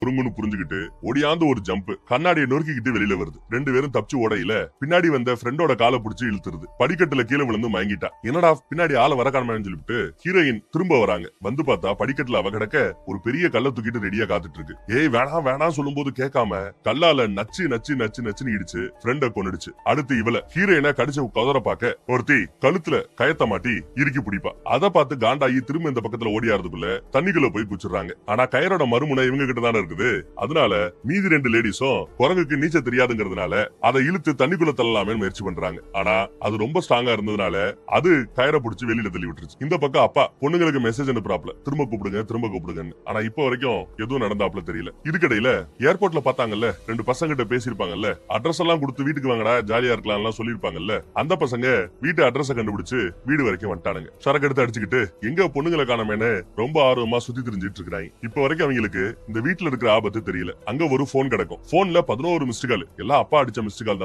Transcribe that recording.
குறுங்குன்னு புரிஞ்சுக்கிட்டு ஒடியாந்து ஒரு ஜம்ப் கண்ணாடியை நொறுக்கிக்கிட்டு வெளியில வருது. 2 பேரும் தப்பிச்சு ஓடையில பின்னாடி வந்த ஃப்ரெண்டோட காலை பிடிச்சு இழுத்துருது. படிக்கட்டுல கீழே விழுந்து மயங்கிட்டா. என்னடா பின்னாடி ஆள வர காரணம்னு சொல்லிட்டு ஹீரோயின் திரும்ப வராங்க. வந்து பார்த்தா படிக்கட்டுல அவ கிடக்க ஒரு பெரிய கல்லை தூக்கிட்டு ரெடியா காத்துட்டு இருக்கு. ஏய் வேணாம் வேணாம் சொல்லும் போது கேட்காம கல்லால நச்சு நச்சு நச்சு நச்சுன்னு இடிச்சு ஃப்ரெண்ட கொன்னுடுச்சு. அடுத்து இவள ஹீரோயினை கடிச்சு கதற பாக்க ஒருத்தி கழுத்துல கயத்த மாட்டி இறுக்கி பிடிப்பா. அதை பார்த்து காண்டாயி திரும்ப இந்த பக்கத்துல ஓடியாறதுக்குள்ள தண்ணிக்குள்ள போய் குச்சிடுறாங்க. ஆனா கயரோட மறுமுனை இவங்க கிட்ட தானே இருக்குது. அதனால மீதி 2 லேடிஸும் குரங்குக்கு நீச்ச தெரியாதுங்கிறதுனால அதை இழுத்து தண்ணிக்குள்ள தள்ளலாமே முயற்சி பண்றாங்க. ஆனா அது ரொம்ப ஸ்ட்ராங்கா இருந்ததுனால அது கயரை பிடிச்சு வெளியில தள்ளி விட்டுருச்சு. இந்த பக்கம் அப்பா பொண்ணுங்களுக்கு மெசேஜ் அனுப்புறாப்ல, திரும்ப கூப்பிடுங்கன்னு. ஆனா இப்ப வரைக்கும் எதுவும் நடந்தாப்ல தெரியல. இதுக்கிடையில ஏர்போர்ட்ல பாத்தாங்கல்ல 2 பசங்க கிட்ட பேசிருப்பாங்கல்ல, அட்ரஸ் எல்லாம் கொடுத்து வீட்டுக்கு வாங்கடா ஜாலியா இருக்கலாம் எல்லாம் சொல்லிருப்பாங்கல்ல, அந்த பசங்க வீட்டு அட்ரஸ் கண்டுபிடிச்சு வீடு வரைக்கும் வந்துட்டானுங்க. சரக்கு எடுத்து அடிச்சுக்கிட்டு எங்க பொண்ணுங்களை காணமேன்னு ரொம்ப ஆர்வமா சுத்தி தெரிஞ்சிட்டு இருக்காங்க. இப்ப வரைக்கும் அவங்களுக்கு இந்த வீட்டுல இருக்கிற ஆபத்து தெரியல. அங்க ஒரு போன் கிடக்கும். போன்ல 11 மிஸ்டு கால், எல்லாம் அப்பா அடிச்ச மிஸ்டு கால்.